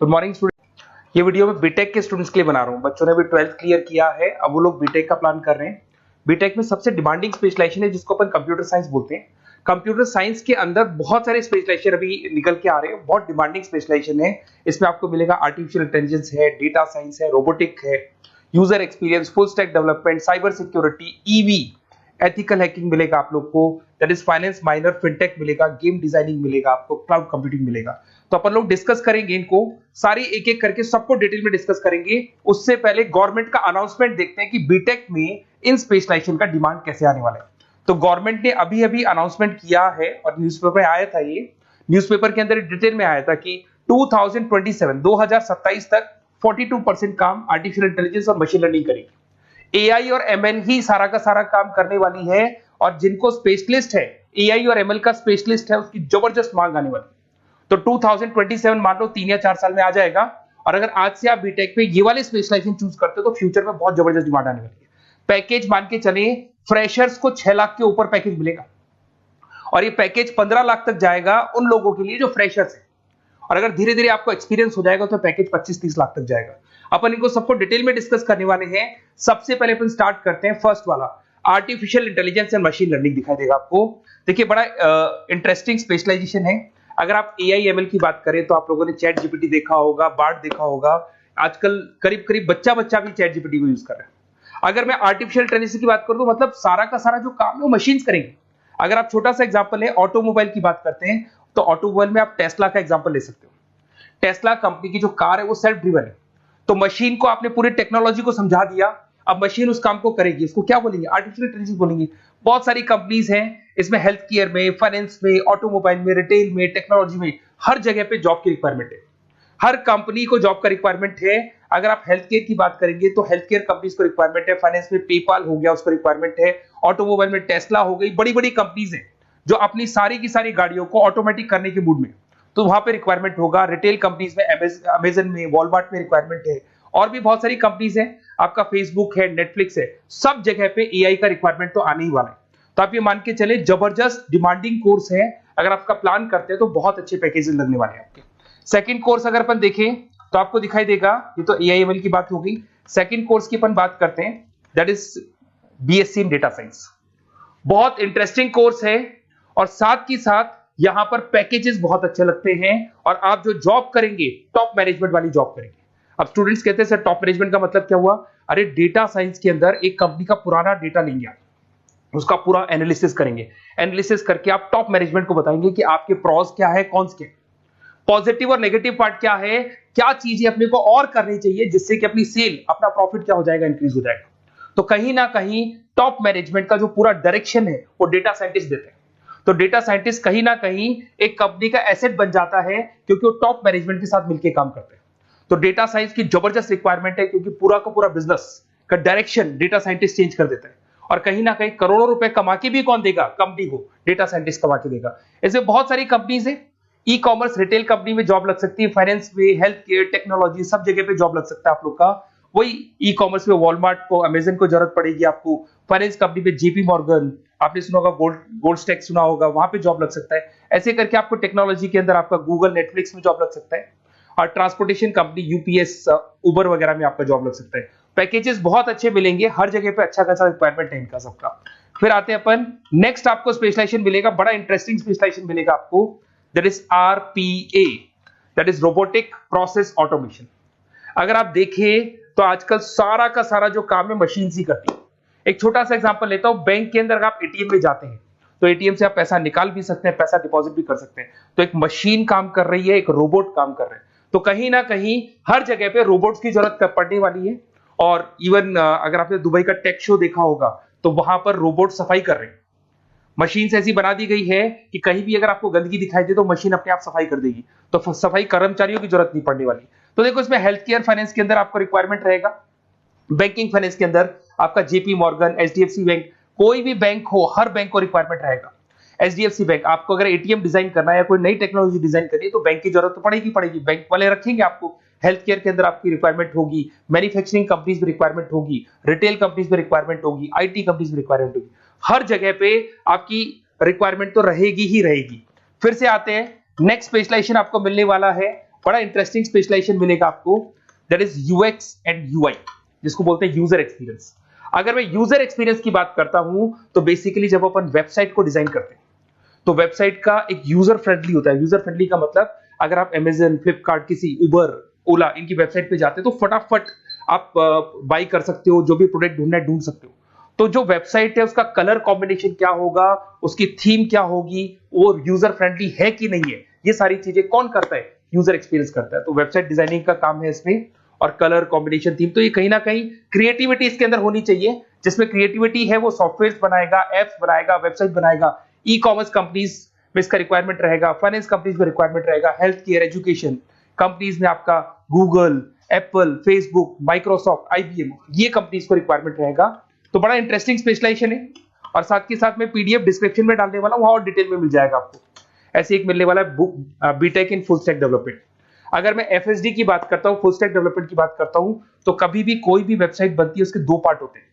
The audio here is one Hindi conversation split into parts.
Good morning student. ये वीडियो मैं बीटेक के स्टूडेंट्स के लिए बना रहा हूँ। बच्चों ने अभी 12th क्लियर किया है, अब वो लोग बीटेक का प्लान कर रहे हैं। बीटेक में सबसे डिमांडिंग स्पेशलाइजेशन है जिसको अपन कंप्यूटर साइंस बोलते हैं। कंप्यूटर साइंस के अंदर बहुत सारे स्पेशलाइजेशन अभी निकल के आ रहे हैं, बहुत डिमांडिंग स्पेशलाइजेशन है। इसमें आपको मिलेगा आर्टिफिशियल इंटेलिजेंस है, डेटा साइंस है, रोबोटिक है, user experience, full stack development, cyber security, EV, ethical hacking मिलेगा आप लोग को, that is finance minor, fintech मिलेगा, गेम डिजाइनिंग मिलेगा आपको, क्लाउड कंप्यूटिंग मिलेगा। तो अपन लोग डिस्कस करेंगे इनको सारी एक एक करके, सबको डिटेल में डिस्कस करेंगे। उससे पहले गवर्नमेंट का अनाउंसमेंट देखते हैं कि बीटेक में इन स्पेशलाइजेशन का डिमांड कैसे आने वाला है। तो गवर्नमेंट ने अभी अभी अनाउंसमेंट किया है और न्यूज़पेपर में आया था, ये न्यूज़पेपर के अंदर डिटेल में आया था कि 2027 तक 42% काम आर्टिफिशियल इंटेलिजेंस और मशीन लर्निंग करेगी। एआई और एमएल ही सारा का सारा काम करने वाली है, और जिनको स्पेशलिस्ट है, एआई और एमएल का स्पेशलिस्ट है, उसकी जबरदस्त मांग आने वाली है। तो 2027 मान लो 3 या 4 साल में आ जाएगा। और अगर आज से आप बीटेक पे ये वाले स्पेशलाइजेशन चूज करते हो तो फ्यूचर में बहुत जबरदस्त डिमांड आने वाली है। पैकेज मान के चले, फ्रेशर्स को 6 लाख के ऊपर पैकेज मिलेगा, और ये पैकेज 15 लाख तक जाएगा उन लोगों के लिए जो फ्रेशर्स है। और अगर धीरे धीरे आपको एक्सपीरियंस हो जाएगा तो पैकेज 25-30 लाख तक जाएगा। अपन इनको सबको डिटेल में डिस्कस करने वाले हैं। सबसे पहले अपन स्टार्ट करते हैं फर्स्ट वाला, artificial intelligence and machine learning दिखाई देगा आपको। देखिए बड़ा इंटरेस्टिंग स्पेशलाइजेशन है। अगर आप एआई एमएल की बात करें तो आप लोगों ने चैट जीपीटी देखा होगा, बार्ड देखा होगा। आजकल करीब करीब बच्चा भी चैट जीपीटी को यूज कर रहा है। अगर मैं आर्टिफिशियल इंटेलिजेंस की बात करूं तो मतलब सारा का सारा जो काम है वो मशीन्स करेंगे। अगर आप छोटा सा एग्जांपल है, ऑटोमोबाइल की बात करते हैं तो ऑटोमोबाइल में आप टेस्ला का एग्जांपल ले सकते हो। टेस्ला कंपनी की जो कार है वो सेल्फ ड्रिवन है। तो मशीन को आपने पूरी टेक्नोलॉजी को समझा दिया, अब मशीन उस काम को करेगी। इसको क्या बोलेंगे? आर्टिफिशियल इंटेलिजेंस बोलेंगे। बहुत सारी कंपनीज हैं इसमें, हेल्थ केयर में, फाइनेंस में, ऑटोमोबाइल में, रिटेल में, टेक्नोलॉजी में, हर जगह पे जॉब की रिक्वायरमेंट है। हर कंपनी को जॉब का रिक्वायरमेंट है। अगर आप हेल्थ केयर की बात करेंगे तो हेल्थ केयर कंपनीज को रिक्वायरमेंट है, फाइनेंस में पेपाल हो गया उसको रिक्वायरमेंट है, ऑटोमोबाइल में टेस्ला हो गई, बड़ी बड़ी कंपनीज हैं जो अपनी सारी की सारी गाड़ियों को ऑटोमेटिक करने के मूड में, तो वहां पे रिक्वायरमेंट होगा। रिटेल कंपनीज में अमेजन में, वॉलमार्ट में रिक्वायरमेंट है, और भी बहुत सारी कंपनीज हैं, आपका फेसबुक है, नेटफ्लिक्स है, सब जगह पे एआई का रिक्वायरमेंट तो आने ही वाला है। तो आप ये मान के चले जबरदस्त डिमांडिंग कोर्स है। अगर आपका प्लान करते हैं तो बहुत अच्छे पैकेजेस लगने वाले हैं आपके। सेकंड कोर्स अगर अपन देखें तो आपको दिखाई देगा, ये तो एआई एमएल की बात हो गई। सेकंड कोर्स की अपन बात करते हैं, that is BSc in data science. बहुत इंटरेस्टिंग कोर्स है, और साथ ही साथ यहां पर पैकेजेस बहुत अच्छे लगते हैं, और आप जो जॉब करेंगे टॉप मैनेजमेंट वाली जॉब करेंगे। अब स्टूडेंट्स कहते हैं सर टॉप मैनेजमेंट का मतलब क्या हुआ? अरे डेटा साइंस के अंदर एक कंपनी का पुराना डेटा लेंगे आप, उसका पूरा एनालिसिस करेंगे, एनालिसिस करके आप टॉप मैनेजमेंट को बताएंगे कि आपके प्रॉस क्या है, कॉन्स क्या है, पॉजिटिव और नेगेटिव पार्ट क्या है, क्या चीजें अपने को और करनी चाहिए जिससे कि अपनी सेल, अपना प्रॉफिट क्या हो जाएगा, इंक्रीज हो जाएगा। तो कहीं ना कहीं टॉप मैनेजमेंट का जो पूरा डायरेक्शन है वो डेटा साइंटिस्ट देते हैं। तो डेटा साइंटिस्ट कहीं ना कहीं एक कंपनी का एसेट बन जाता है, क्योंकि वो टॉप मैनेजमेंट के साथ मिलकर काम करते हैं। तो डेटा साइंस की जबरदस्त रिक्वायरमेंट है, क्योंकि पूरा का पूरा बिजनेस का डायरेक्शन डेटा साइंटिस्ट चेंज कर देता है। और कहीं ना कहीं करोड़ों रुपए कमा के भी कौन देगा? कंपनी को डेटा साइंटिस्ट कमा के देगा। ऐसे बहुत सारी कंपनीज है, ई कॉमर्स, रिटेल कंपनी में जॉब लग सकती है, फाइनेंस में, हेल्थ केयर, टेक्नोलॉजी, सब जगह पे जॉब लग सकता है आप लोग का। वही ई कॉमर्स में वॉलमार्ट को, अमेजन को जरूरत पड़ेगी आपको। फाइनेंस कंपनी में जेपी मॉर्गन, आपने सुना होगा, गोल्ड स्टैक सुना होगा, वहां पे जॉब लग सकता है। ऐसे करके आपको टेक्नोलॉजी के अंदर आपका गूगल, नेटफ्लिक्स में जॉब लग सकता है। और ट्रांसपोर्टेशन कंपनी, यूपीएस, उबर वगैरह में आपका जॉब लग सकता है। पैकेजेस बहुत अच्छे मिलेंगे, हर जगह पे अच्छा खासा रिक्वायरमेंट है इनका सबका। फिर आते हैं अपन नेक्स्ट, आपको स्पेशलाइजेशन मिलेगा, बड़ा इंटरेस्टिंग स्पेशलाइजेशन मिलेगा आपको, that is RPA, that is robotic process automation. अगर आप देखें तो आजकल सारा का सारा जो काम है मशीन ही करती है। एक छोटा सा एग्जांपल लेता हूं, बैंक के अंदर आप एटीएम में जाते हैं तो एटीएम से आप पैसा निकाल भी सकते हैं, पैसा डिपॉजिट भी कर सकते हैं। तो एक मशीन काम कर रही है, एक रोबोट काम कर रहे हैं। तो कहीं ना कहीं हर जगह पे रोबोट्स की जरूरत पड़ने वाली है। और इवन अगर आपने दुबई का टेक शो देखा होगा तो वहां पर रोबोट सफाई कर रहे हैं। मशीन ऐसी बना दी गई है कि कहीं भी अगर आपको गंदगी दिखाई दे तो मशीन अपने आप सफाई कर देगी, तो सफाई कर्मचारियों की जरूरत नहीं पड़ने वाली। तो देखो इसमें हेल्थ केयर, फाइनेंस के अंदर आपको रिक्वायरमेंट रहेगा, बैंकिंग फाइनेंस के अंदर आपका जेपी मॉर्गन, एचडीएफसी बैंक, कोई भी बैंक हो, हर बैंक को रिक्वायरमेंट रहेगा। एचडीएफसी बैंक, आपको अगर एटीएम डिजाइन करना है या कोई नई टेक्नोलॉजी डिजाइन करनी है तो बैंक की जरूरत तो पड़ेगी, बैंक वाले रखेंगे आपको। हेल्थ केयर के अंदर आपकी रिक्वायरमेंट होगी, मैन्युफैक्चरिंग कंपनीज में रिक्वायरमेंट होगी, रिटेल कंपनीज में रिक्वायरमेंट होगी, आईटी कंपनीज में रिक्वायरमेंट होगी। हर जगह पे आपकी रिक्वायरमेंट तो रहेगी ही रहेगी। फिर से आते हैं, नेक्स्ट स्पेशलाइजेशन आपको मिलने वाला है बड़ा इंटरेस्टिंग स्पेशलाइजेशन मिलेगा आपको, that is UX and UI, जिसको बोलते हैं यूजर एक्सपीरियंस। अगर मैं यूजर एक्सपीरियंस की बात करता हूं तो बेसिकली जब अपन वेबसाइट को डिजाइन करते हैं तो वेबसाइट का एक यूजर फ्रेंडली होता है। यूजर फ्रेंडली का मतलब अगर आप अमेजन, फ्लिपकार्ट, किसी उबर, ओला इनकी वेबसाइट पे जाते हैं तो फटाफट आप बाई कर सकते हो, जो भी प्रोडक्ट ढूंढना है ढूंढ सकते हो। तो जो वेबसाइट है उसका कलर कॉम्बिनेशन क्या होगा, उसकी थीम क्या होगी, वो यूजर फ्रेंडली है कि नहीं है, ये सारी चीजें कौन करता है, यूजर एक्सपीरियंस करता है। तो वेबसाइट डिजाइनिंग का काम है इसमें, और कलर कॉम्बिनेशन, थीम, तो ये कहीं ना कहीं क्रिएटिविटी इसके अंदर होनी चाहिए। जिसमें क्रिएटिविटी है वो सॉफ्टवेयर बनाएगा, एप्स बनाएगा, वेबसाइट बनाएगा। ई कॉमर्स कंपनीज में इसका रिक्वायरमेंट रहेगा, फाइनेंस कंपनीज में रिक्वायरमेंट रहेगा, हेल्थ केयर, एजुकेशन कंपनीज में आपका Google, Apple, Facebook, Microsoft, IBM, ये कंपनीज को रिक्वायरमेंट रहेगा। तो बड़ा इंटरेस्टिंग स्पेशलाइजेशन है, और साथ के साथ में पीडीएफ डिस्क्रिप्शन में डालने वाला हूं, और डिटेल में मिल जाएगा आपको। ऐसे एक मिलने वाला है book, BTech in full stack development. अगर मैं एफएसडी की बात करता हूं, फुल स्टैक डेवलपमेंट की बात करता हूं, तो कभी भी कोई भी वेबसाइट बनती है उसके दो पार्ट होते हैं,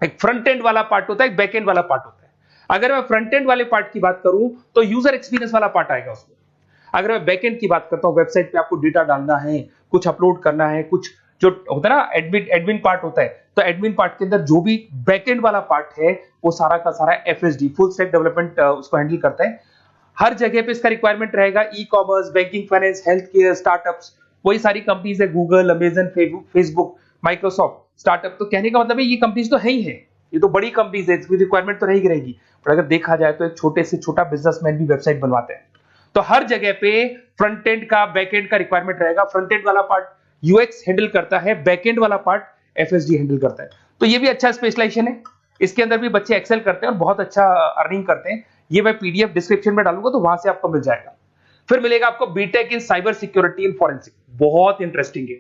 एक फ्रंट एंड वाला पार्ट होता है, एक बैक एंड वाला पार्ट होता है। अगर मैं फ्रंट एंड वाले पार्ट की बात करूं तो यूजर एक्सपीरियंस वाला पार्ट आएगा उसमें। अगर मैं बैक एंड की बात करता हूं, वेबसाइट पे आपको डेटा डालना है, कुछ अपलोड करना है, कुछ जो होता है ना एडमिन पार्ट होता है, तो एडमिन पार्ट के अंदर जो भी बैक एंड वाला पार्ट है वो सारा का सारा एफएसडी, फुल स्टैक डेवलपमेंट, उसको हैंडल करता है। हर जगह पे इसका रिक्वायरमेंट रहेगा। E commerce, banking, finance, health care, startups, वही सारी कंपनीज है, Google, Amazon, Facebook, Microsoft, startup. तो कहने का मतलब है ये कंपनीज तो है ही है, ये तो बड़ी कंपनीज है, इसकी रिक्वायरमेंट तो रहेगी। पर अगर देखा जाए तो एक छोटे से छोटा बिजनेसमैन भी वेबसाइट बनवाते हैं। तो हर जगह पे फ्रंट एंड का, बैक एंड का रिक्वायरमेंट रहेगा। फ्रंट एंड वाला पार्ट यूएक्स हैंडल करता है, बैक एंड वाला पार्ट एफएसडी हैंडल करता है। तो ये भी अच्छा स्पेशलाइजेशन है, इसके अंदर भी बच्चे एक्सेल करते हैं और बहुत अच्छा अर्निंग करते हैं। ये मैं पीडीएफ डिस्क्रिप्शन में डालूंगा तो वहां से आपको मिल जाएगा। फिर मिलेगा आपको BTech in cyber security and forensic, बहुत इंटरेस्टिंग है।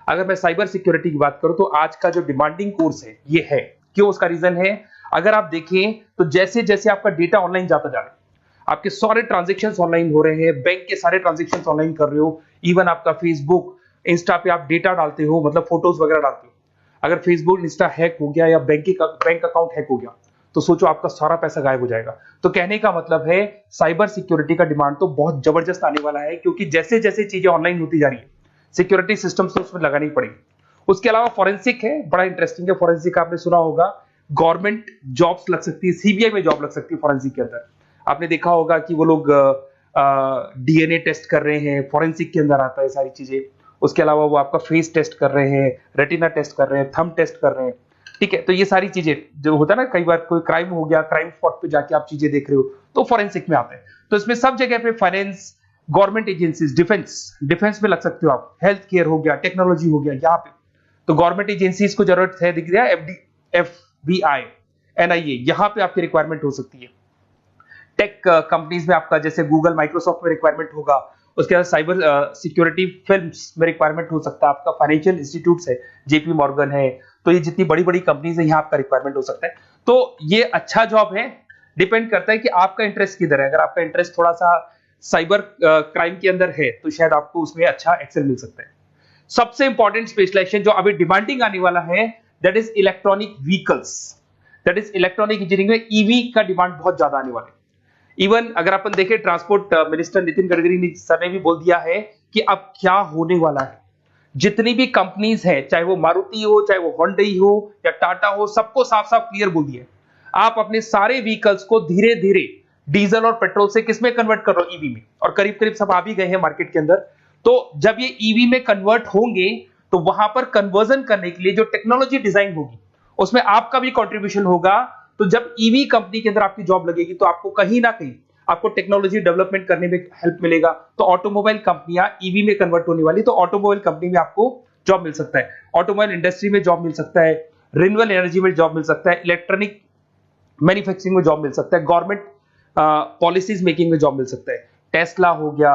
अगर मैं साइबर सिक्योरिटी की बात करूं तो आज का जो डिमांडिंग कोर्स है ये है। क्यों? उसका रीजन है, अगर आप देखें तो जैसे जैसे आपका डेटा ऑनलाइन जाता जा रहा है, आपके सारे ट्रांजेक्शन्स ऑनलाइन हो रहे हैं, बैंक के सारे ट्रांजेक्शन्स ऑनलाइन कर रहे हो, इवन आपका फेसबुक, इंस्टा पे आप डेटा डालते हो, मतलब फोटोज वगैरह डालते हो। अगर फेसबुक, इंस्टा हैक हो गया या बैंक अकाउंट हैक हो गया तो सोचो आपका सारा पैसा गायब हो जाएगा। तो कहने का मतलब है साइबर सिक्योरिटी का डिमांड तो बहुत जबरदस्त आने वाला है, क्योंकि जैसे जैसे चीजें ऑनलाइन होती जा रही है सिक्योरिटी सिस्टम्स तो उसमें लगानी पड़ेगी। उसके अलावा फॉरेंसिक है, बड़ा इंटरेस्टिंग है। फॉरेंसिक आपने सुना होगा, गवर्नमेंट जॉब्स लग सकती है, सीबीआई में जॉब लग सकती है फॉरेंसिक के अंदर। आपने देखा होगा कि वो लोग डीएनए टेस्ट कर रहे हैं, फॉरेंसिक के अंदर आता है सारी चीजें। उसके अलावा वो आपका फेस टेस्ट कर रहे हैं, रेटिना टेस्ट कर रहे हैं, थंब टेस्ट कर रहे हैं, ठीक है। तो ये सारी चीजें जो होता है ना, कई बार कोई क्राइम हो गया, क्राइम स्पॉट पे जाके आप चीजें देख रहे हो तो फॉरेंसिक में आता है। तो इसमें सब जगह पे फाइनेंस, गवर्नमेंट एजेंसीज, डिफेंस में लग सकते हो आप, हेल्थ केयर हो गया, टेक्नोलॉजी हो गया, यहाँ पे तो गवर्नमेंट एजेंसीज को जरूरत है, दिख रहा है, एफबीआई, एनआईए, यहाँ पे आपकी रिक्वायरमेंट हो सकती है। टेक कंपनीज में आपका जैसे गूगल, माइक्रोसॉफ्ट में रिक्वायरमेंट होगा। उसके बाद साइबर सिक्योरिटी फिल्म्स में रिक्वायरमेंट हो सकता है आपका, फाइनेंशियल इंस्टीट्यूट्स है, जेपी मॉर्गन है, तो ये जितनी बड़ी बड़ी कंपनीज है यहाँ आपका रिक्वायरमेंट हो सकता है। तो ये अच्छा जॉब है, डिपेंड करता है कि आपका इंटरेस्ट किधर है। अगर आपका इंटरेस्ट थोड़ा सा साइबर क्राइम के अंदर है तो शायद आपको उसमें अच्छा एक्सेल मिल सकता है। सबसे इंपॉर्टेंट स्पेशलाइजेशन जो अभी डिमांडिंग आने वाला है, that is electronic vehicles, that is electronic engineering में ईवी का डिमांड बहुत ज्यादा आने वाला है। इवन अगर अपन देखें, transport minister Nitin Gadkari sir ने भी बोल दिया है कि अब क्या होने वाला है, जितनी भी कंपनीज है, चाहे वो मारुति हो, चाहे वो होंडई हो या टाटा हो, सबको साफ साफ क्लियर बोल दिया, आप अपने सारे व्हीकल्स को धीरे धीरे डीजल और पेट्रोल से किसमें कन्वर्ट कर रहे हो, ईवी में। और करीब करीब सब आ भी गए हैं मार्केट के अंदर। तो जब ये ईवी में कन्वर्ट होंगे तो वहां पर कन्वर्जन करने के लिए जो टेक्नोलॉजी डिजाइन होगी उसमें आपका भी कंट्रीब्यूशन होगा। तो जब ईवी कंपनी के अंदर आपकी जॉब लगेगी तो आपको कहीं ना कहीं आपको टेक्नोलॉजी डेवलपमेंट करने में हेल्प मिलेगा। तो ऑटोमोबाइल कंपनियां ईवी में कन्वर्ट होने वाली, तो ऑटोमोबाइल कंपनी में आपको जॉब मिल सकता है, ऑटोमोबाइल इंडस्ट्री में जॉब मिल सकता है, रिन्यूएबल एनर्जी में जॉब मिल सकता है, इलेक्ट्रॉनिक मैन्युफैक्चरिंग में जॉब मिल सकता है, गवर्नमेंट पॉलिसीज मेकिंग में जॉब मिल सकता है, टेस्ला हो गया,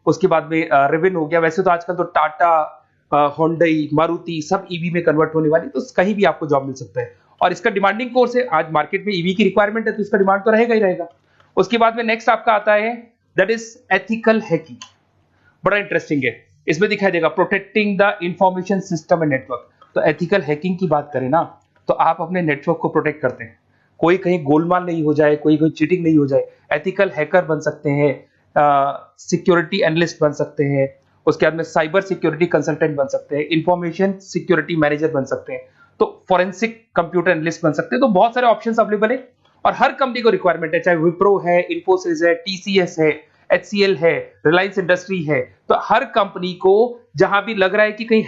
उसके बाद में रिविन हो गया। वैसे तो आजकल तो टाटा, होंडई, मारुति सब ईवी में कन्वर्ट होने वाली, तो कहीं भी आपको जॉब मिल सकता है। और इसका डिमांडिंग कोर्स है, आज मार्केट में ईवी की रिक्वायरमेंट है तो इसका डिमांड तो रहेगा ही रहेगा। उसके बाद में नेक्स्ट आपका आता है दैट इज एथिकल हैकिंग, बड़ा इंटरेस्टिंग है। इसमें दिखाई देगा protecting the information system and network. तो एथिकल हैकिंग की बात करें ना, तो आप अपने नेटवर्क को प्रोटेक्ट करते हैं, कोई कहीं गोलमाल नहीं हो जाए, कोई चीटिंग नहीं हो जाए। एथिकल हैकर बन सकते हैं, सिक्योरिटी एनालिस्ट बन सकते हैं, उसके बाद में साइबर सिक्योरिटी कंसल्टेंट बन सकते हैं, इंफॉर्मेशन सिक्योरिटी मैनेजर बन सकते हैं, तो फॉरेंसिक कंप्यूटर एनालिस्ट बन सकते हैं। तो बहुत सारे ऑप्शंस अवेलेबल है और हर कंपनी को रिक्वायरमेंट है, चाहे विप्रो है, इन्फोसिस है, टीसीएस है, एचसीएल है, रिलायंस इंडस्ट्री है। तो हर कंपनी को जहां भी लग रहा है कि कहीं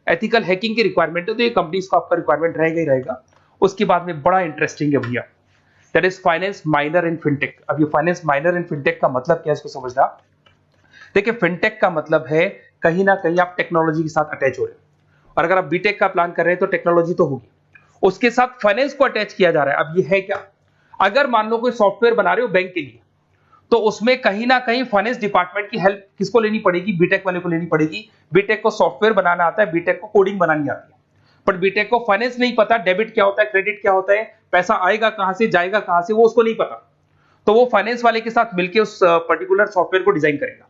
एथिकल हैकिंग की रिक्वायरमेंट है तो ये कंपनीज को आपका रिक्वायरमेंट रहेगा ही रहेगा। उसके बाद में बड़ा इंटरेस्टिंग है भैया, that is finance minor in fintech. अब ये फाइनेंस माइनर इन फिनटेक का मतलब क्या है इसको समझना। देखिए फिनटेक का मतलब है कहीं ना कहीं आप टेक्नोलॉजी के साथ अटैच हो रहे हो, और अगर आप बीटेक का प्लान कर रहे हैं तो टेक्नोलॉजी तो होगी, उसके साथ फाइनेंस को अटैच किया जा रहा है। अब ये है क्या, अगर मान लो कोई सॉफ्टवेयर बना रहे हो बैंक के लिए, तो उसमें कहीं ना कहीं फाइनेंस डिपार्टमेंट की हेल्प किसको लेनी पड़ेगी, बीटेक वाले को लेनी पड़ेगी। बीटेक को सॉफ्टवेयर बनाना आता है, बीटेक को कोडिंग बनानी आती है, बट बीटेक को फाइनेंस नहीं पता, डेबिट क्या होता है, क्रेडिट क्या होता है, पैसा आएगा कहां से, जाएगा कहां से, वो उसको नहीं पता। तो वो फाइनेंस वाले के साथ मिलकर उस पर्टिकुलर सॉफ्टवेयर को डिजाइन करेगा।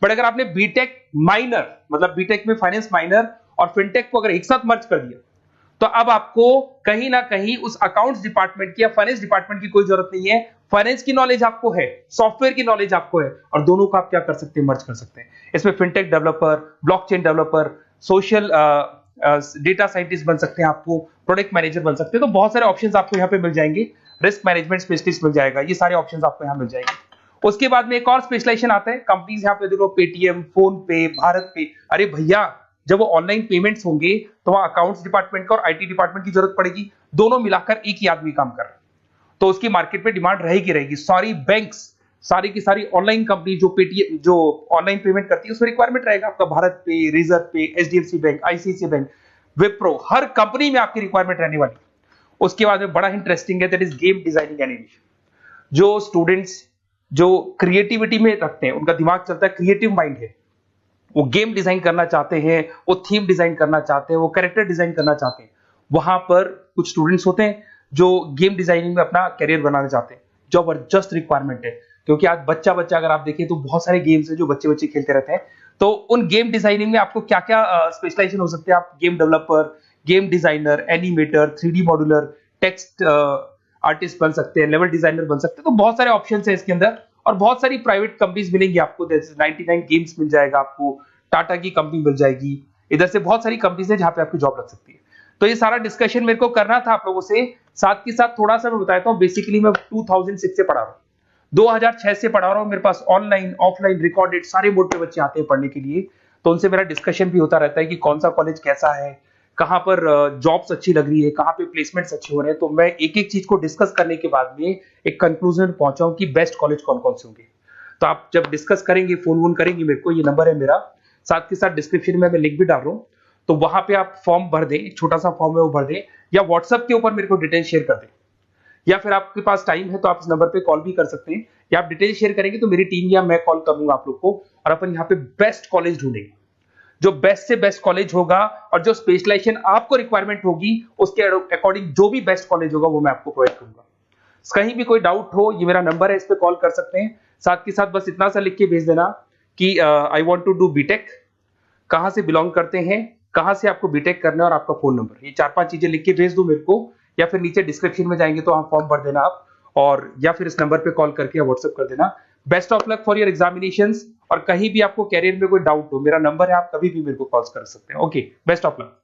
बट अगर आपने बीटेक माइनर, मतलब बीटेक में फाइनेंस माइनर और फिनटेक को अगर एक साथ मर्ज कर दिया, तो अब आपको कहीं ना कहीं उस अकाउंट्स डिपार्टमेंट की या फाइनेंस डिपार्टमेंट की कोई जरूरत नहीं है। फाइनेंस की नॉलेज आपको है, सॉफ्टवेयर की नॉलेज आपको है, और दोनों को आप क्या कर सकते हैं, मर्ज कर सकते हैं। इसमें fintech developer, blockchain developer, social data scientist बन सकते हैं, आपको प्रोडक्ट मैनेजर बन सकते हैं। तो बहुत सारे ऑप्शंस आपको यहाँ पे मिल जाएंगे, रिस्क मैनेजमेंट स्पेशलिस्ट मिल जाएगा, ये सारे ऑप्शंस आपको यहाँ मिल जाएंगे। उसके बाद में एक और स्पेशलाइजेशन आता है, कंपनीज यहाँ पे देखो पेटीएम, फोन पे, भारत पे। अरे भैया जब वो ऑनलाइन पेमेंट्स होंगे तो वहां अकाउंट्स डिपार्टमेंट का और आईटी डिपार्टमेंट की जरूरत पड़ेगी, दोनों मिलाकर एक ही आदमी काम कर रहा है, तो उसकी मार्केट में डिमांड रहेगी रहेगी। सारी बैंक्स, सारी की सारी ऑनलाइन कंपनी जो पेटीएम, जो ऑनलाइन पेमेंट करती है, उसमें रिक्वायरमेंट रहेगा आपका Bharat Pe, Razorpay, HDFC bank, ICICI bank, Wipro, हर कंपनी में आपकी रिक्वायरमेंट रहने वाली। उसके बाद में बड़ा इंटरेस्टिंग है, that is game designing animation. जो स्टूडेंट्स जो क्रिएटिविटी में रखते हैं, उनका दिमाग चलता है, क्रिएटिव माइंड है, वो गेम डिजाइन करना चाहते हैं, वो थीम डिजाइन करना चाहते हैं, वो कैरेक्टर डिजाइन करना चाहते हैं, वहां पर कुछ स्टूडेंट्स होते हैं जो गेम डिजाइनिंग में अपना करियर बनाना चाहते हैं। जबरदस्त रिक्वायरमेंट है, क्योंकि आज बच्चा अगर आप देखें तो बहुत सारे गेम्स हैं जो बच्चे खेलते रहते हैं। तो उन गेम डिजाइनिंग में आपको क्या क्या स्पेशलाइजेशन हो सकते हैं, आप game developer, game designer, animator, 3D modular, text artist बन सकते हैं, लेवल डिजाइनर बन सकते हैं। तो बहुत सारे ऑप्शन है इसके अंदर, और बहुत सारी प्राइवेट कंपनीज मिलेंगी आपको, जैसे 99 गेम्स मिल जाएगा आपको, टाटा की कंपनी मिल जाएगी, इधर से बहुत सारी कंपनीज है जहां पे आपकी जॉब लग सकती है। तो ये सारा डिस्कशन मेरे को करना था आप लोगों से, साथ के साथ थोड़ा सा मैं बताता हूँ। बेसिकली मैं 2006 से पढ़ा रहा हूँ, 2006 से पढ़ा रहा हूँ। मेरे पास ऑनलाइन ऑफलाइन रिकॉर्डेड सारे बोर्ड पे बच्चे आते हैं पढ़ने के लिए, तो उनसे मेरा डिस्कशन भी होता रहता है कि कौन सा कॉलेज कैसा है, कहाँ पर जॉब्स अच्छी लग रही है, कहाँ पे प्लेसमेंट्स अच्छे हो रहे हैं। तो मैं एक एक चीज को डिस्कस करने के बाद में एक कंक्लूजन पहुंचा हूं कि बेस्ट कॉलेज कौन कौन से होंगे। तो आप जब डिस्कस करेंगे, फोन वोन करेंगे मेरे को, ये नंबर है मेरा, साथ के साथ डिस्क्रिप्शन में मैं लिंक भी डाल रहा हूँ, तो वहां पे आप फॉर्म भर दें, एक छोटा सा फॉर्म है वो भर दें, या व्हाट्सएप के ऊपर मेरे को डिटेल शेयर कर दें, या फिर आपके पास टाइम है तो आप इस नंबर पे कॉल भी कर सकते हैं, या आप डिटेल शेयर करेंगे तो मेरी टीम या मैं कॉल करूंगा आप लोग को, और अपन यहाँ पे बेस्ट कॉलेज ढूंढेंगे, जो बेस्ट से बेस्ट कॉलेज होगा, और जो स्पेशलाइजेशन आपको रिक्वायरमेंट होगी उसके अकॉर्डिंग जो भी बेस्ट कॉलेज होगा वो मैं आपको प्रोवाइड करूंगा। कहीं भी कोई डाउट हो, ये मेरा नंबर है, इस पे कॉल कर सकते हैं। साथ के साथ बस इतना सा लिख के भेज देना कि I want to do BTech, कहां से बिलोंग करते हैं, कहां से आपको बीटेक करना है, और आपका फोन नंबर, ये 4-5 चीजें लिख के भेज दो मेरे को, या फिर नीचे डिस्क्रिप्शन में जाएंगे तो वहां फॉर्म भर देना आप, और या फिर इस नंबर पे कॉल करके या व्हाट्सएप कर देना। Best of luck for your examinations, और कहीं भी आपको कैरियर में कोई डाउट हो, मेरा नंबर है, आप कभी भी मेरे को कॉल कर सकते हैं। Okay, best of luck.